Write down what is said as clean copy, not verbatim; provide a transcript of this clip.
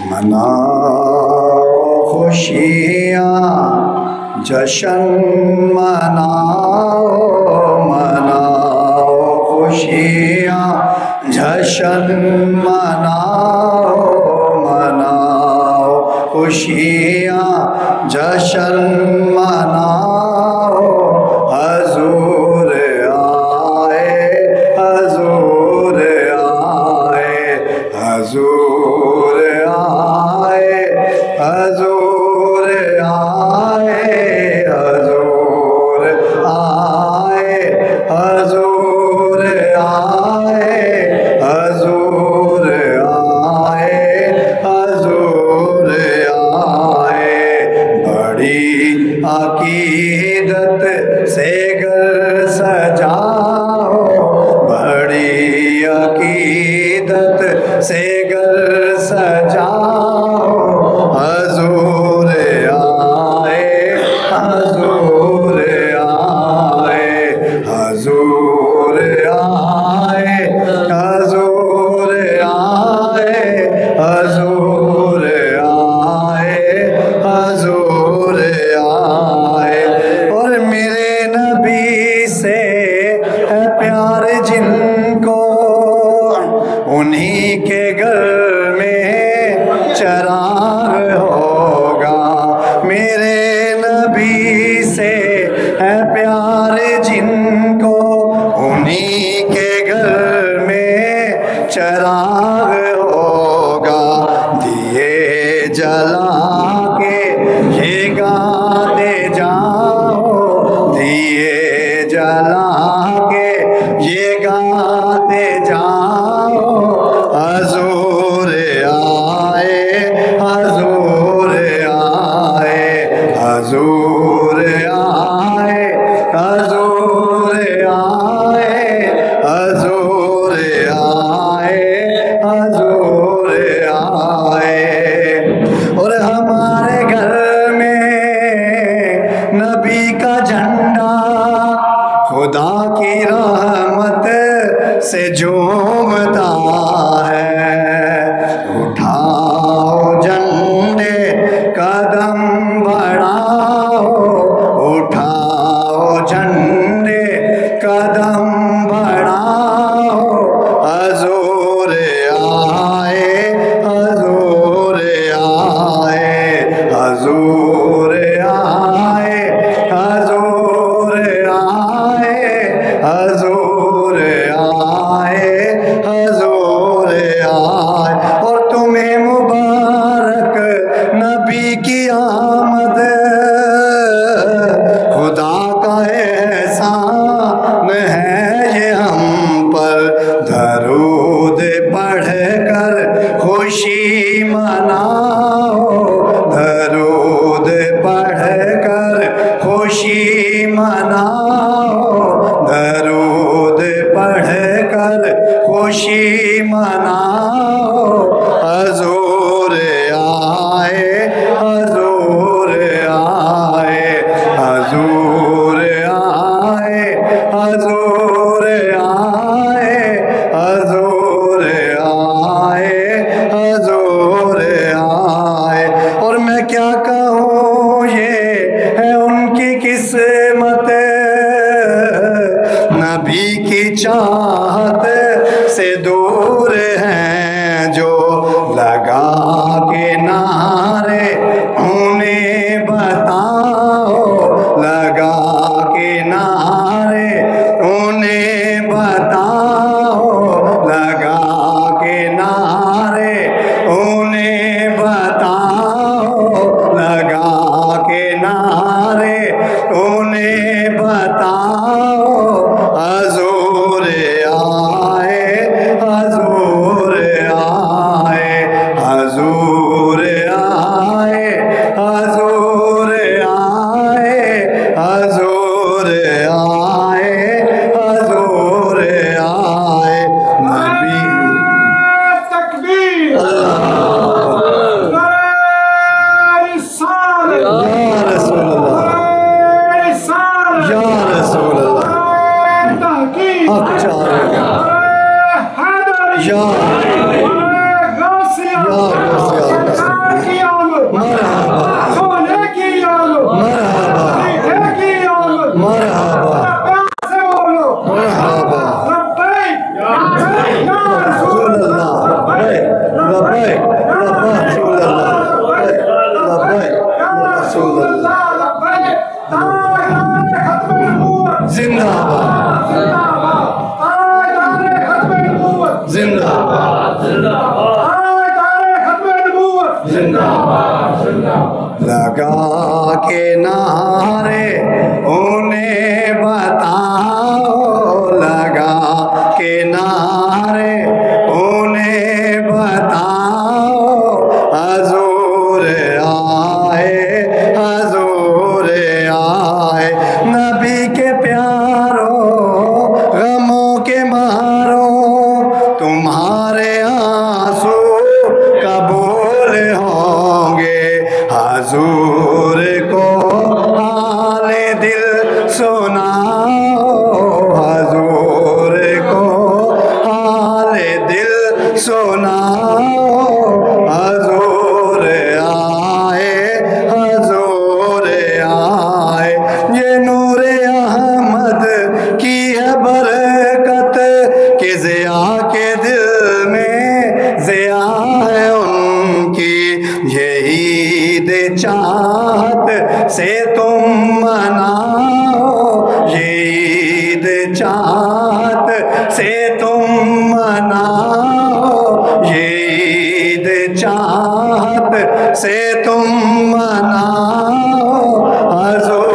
مناؤ خوشیاں جشن مناؤ، مناؤ خوشیاں جشن مناؤ، مناؤ خوشیاں جشن مناؤ، حضور آئے، حضور آئے، حضور آئے، حضور آئے، حضور آئے، حضور آئے، حضور آئے، حضور آئے۔ بڑی عقیدت سے گھر سجاؤ، بڑی عقیدت سے گھر سجاؤ، حضور آئے، حضور آئے، حضور آئے، حضور آئے، حضور آئے، حضور آئے۔ اور میرے نبی سے ہے پیار جن کو، انہی کے گھر میں چراغ ہوگا۔ میرے نبی سے ہے پیار جن کو، انہی کے گھر میں چراغ ہوگا۔ دیے جلا کے یہ گاتے جاؤ، دیے جلا کے یہ گاتے جاؤ، حضور آئے، حضور آئے، حضور آئے، حضور آئے، حضور آئے، حضور آئے۔ اور ہمارے گھر میں نبی کا جھنڈا خدا کی رحمت سے جھومتا ہے۔ اٹھاؤ جھنڈے قدم بڑھاؤ، اٹھاؤ جھنڈے قدم بڑھاؤ، حضور آئے، حضور آئے، حضور آئے، حضور آئے، حضور آئے، حضور آئے۔ اور تمہیں مبارک نبی کی آمد، خدا کا احسان ہے یہ ہم پر، درود پڑھ کر خوشی مناؤ، درود پڑھ کر خوشی مناؤ، درود پڑھ کر خوشی مناؤ، حضور آئے، حضور آئے، حضور آئے، حضور آئے، حضور آئے، حضور آئے۔ اور میں کیا کہوں، یہ ہے ان کی قسمت، نبی کی چاہت سے دور ہیں جو، لگا کے نعرے انہیں بتاؤ، لگا کے نعرے انہیں بتاؤ، لگا کے نعرے انہیں بتاؤ، لگا کے نعرے انہیں بتاؤ، حضور آئے، حضور آئے، حضور آئے، حضور آئے، حضور آئے، حضور آئے۔ نبی تکبیر، اللہ یا رسول اللہ، یا رسول اللہ، حق چاہے گا، یا غوث لگا کے نعرے انہیں بتاؤ، لگا کے نعرے انہیں بتاؤ، حضور آئے، حضور آئے، نبی کے پیارو غموں کے مارو، تمہارے آنسو قبول ہوں گے، حضور کو حال دل سناؤ، حضور کو حال دل سناؤ، حضور آئے، حضور آئے، یہ نور احمد کی ہے برکت کہ ضیاء کے دل میں ضیاء ہے ان کی، یہ عید چاہت سے تم مناؤ، یہ عید چاہت سے تم مناؤ، یہ عید چاہت سے تم مناؤ، حضور